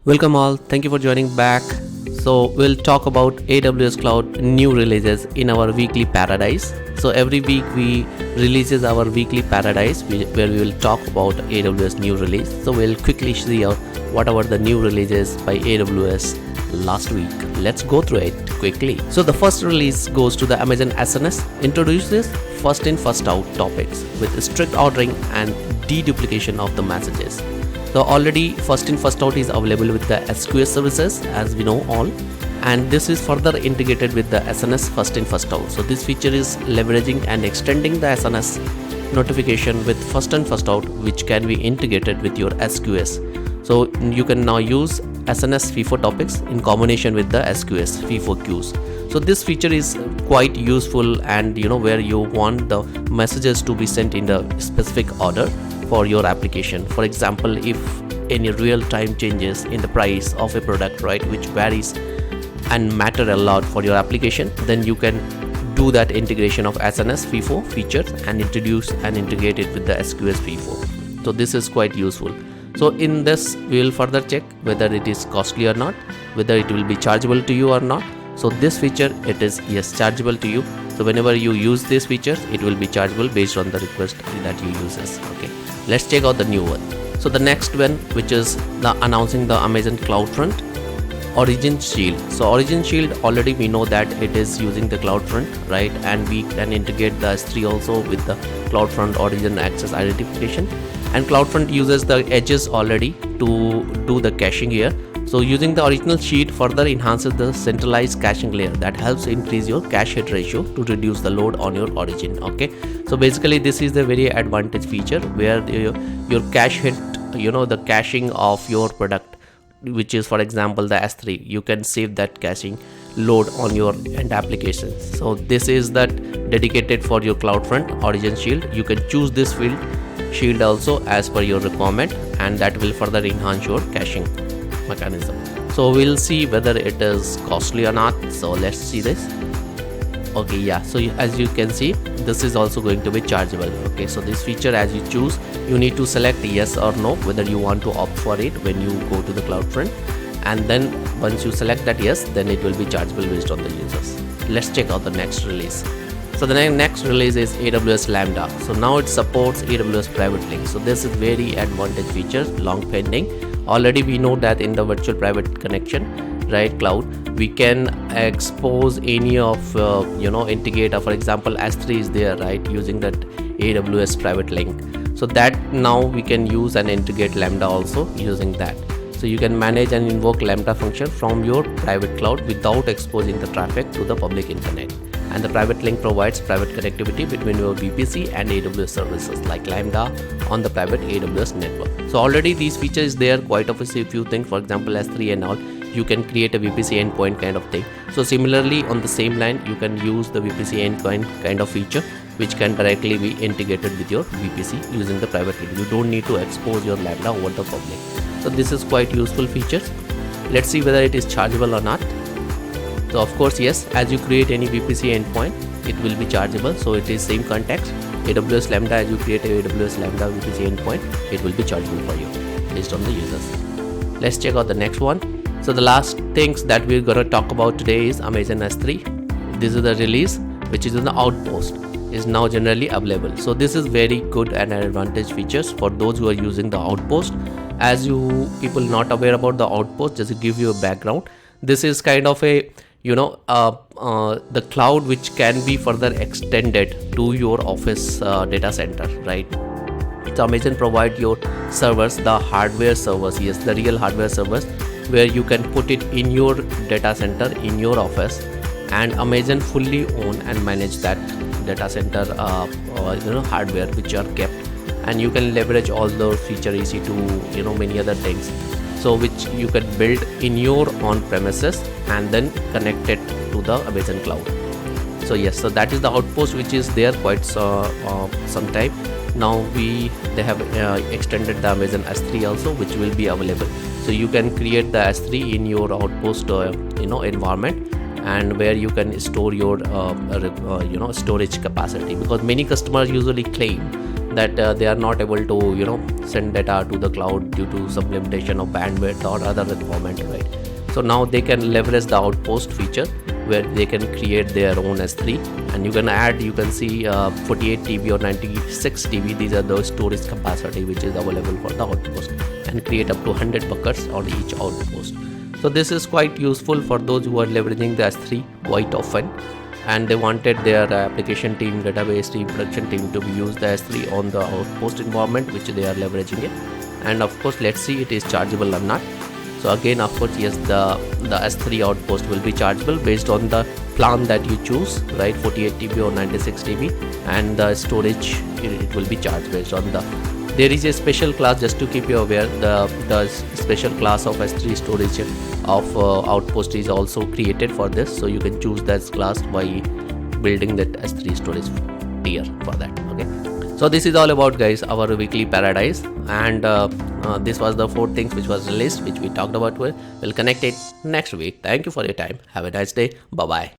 Welcome all, thank you for joining back. So we'll talk about AWS Cloud new releases in our weekly paradise. So every week we releases our weekly paradise where we will talk about AWS new release. So we'll quickly see out whatever the new releases by AWS last week. Let's go through it quickly. So the first release goes to the Amazon SNS, introduces first in first out topics with strict ordering and deduplication of the messages. So already first in first out is available with the SQS services, as we know all, and this is further integrated with the SNS first in first out. So this feature is leveraging and extending the SNS notification with first in first out, which can be integrated with your SQS. So you can now use SNS FIFO topics in combination with the SQS FIFO queues. So this feature is quite useful, and where you want the messages to be sent in the specific order for your application. For example, if any real-time changes in the price of a product, right, which varies and matter a lot for your application, then you can do that integration of SNS FIFO features and introduce and integrate it with the SQS FIFO. So this is quite useful. So in this we will further check whether it is costly or not, whether it will be chargeable to you or not. So this feature, it is yes chargeable to you. So whenever you use these features, it will be chargeable based on the request that you uses. Okay, let's check out the new one. So the next one, which is the announcing the Amazon CloudFront Origin Shield. So Origin Shield, already we know that it is using the CloudFront, right, and we can integrate the S3 also with the CloudFront Origin Access Identification, and CloudFront uses the edges already to do the caching here. So using the original sheet further enhances the centralized caching layer that helps increase your cache hit ratio to reduce the load on your origin. Okay, so basically this is the very advantage feature where your cache hit, the caching of your product, which is for example the S3, you can save that caching load on your end applications. So this is that dedicated for your CloudFront Origin Shield. You can choose this field shield also as per your requirement, and that will further enhance your caching mechanism. So we'll see whether it is costly or not. So let's see this. Okay, yeah, so as you can see, this is also going to be chargeable. Okay, so this feature, as you choose, you need to select yes or no whether you want to opt for it when you go to the CloudFront, and then once you select that yes, then it will be chargeable based on the users. Let's check out the next release. So the next release is AWS Lambda. So now it supports AWS Private Link. So this is very advantage feature, long pending. Already we know that in the virtual private connection, right, cloud, we can expose any of integrator. For example, S3 is there, right, using that AWS Private Link. So that now we can use and integrate Lambda also using that. So you can manage and invoke Lambda function from your private cloud without exposing the traffic to the public internet. And the Private Link provides private connectivity between your VPC and AWS services like Lambda on the private AWS network. So already these features there, quite obviously if you think, for example, S3 and all, you can create a VPC endpoint kind of thing. So similarly on the same line, you can use the VPC endpoint kind of feature, which can directly be integrated with your VPC using the private link. You don't need to expose your Lambda over the public. So this is quite useful features. Let's see whether it is chargeable or not. So of course, yes, as you create any VPC endpoint, it will be chargeable. So it is same context. AWS Lambda, as you create a AWS Lambda VPC endpoint, it will be chargeable for you based on the users. Let's check out the next one. So the last things that we're going to talk about today is Amazon S3. This is the release which is in the Outpost, is now generally available. So this is very good and advantage features for those who are using the Outpost. As you people not aware about the Outpost, just to give you a background, this is kind of a the cloud which can be further extended to your office data center, right? So Amazon provide your servers, the hardware servers, yes, the real hardware servers, where you can put it in your data center in your office, and Amazon fully own and manage that data center hardware which are kept, and you can leverage all those feature EC2, many other things. So which you can build in your on premises and then connect it to the Amazon cloud. So yes, so that is the Outpost which is there quite some time now. They have extended the Amazon S3 also, which will be available. So you can create the S3 in your Outpost environment, and where you can store your storage capacity, because many customers usually claim that they are not able to send data to the cloud due to some limitation of bandwidth or other requirement, right? So now they can leverage the Outpost feature where they can create their own S3, and you can see 48 TB or 96 TB. These are the storage capacity which is available for the Outpost, and create up to 100 buckets on each Outpost. So this is quite useful for those who are leveraging the S3 quite often, and they wanted their application team, database team, production team to use the S3 on the Outpost environment which they are leveraging it. And of course, let's see it is chargeable or not. So again, of course, yes, the S3 Outpost will be chargeable based on the plan that you choose, right? 48 TB or 96 TB, and the storage it will be charged based on the. There is a special class, just to keep you aware, the special class of S3 storage of Outpost is also created for this, so you can choose that class by building that S3 storage tier for that. Okay, so this is all about, guys, our weekly paradise, and this was the 4 things which was released, which we talked about. We'll connect it next week. Thank you for your time. Have a nice day. Bye bye.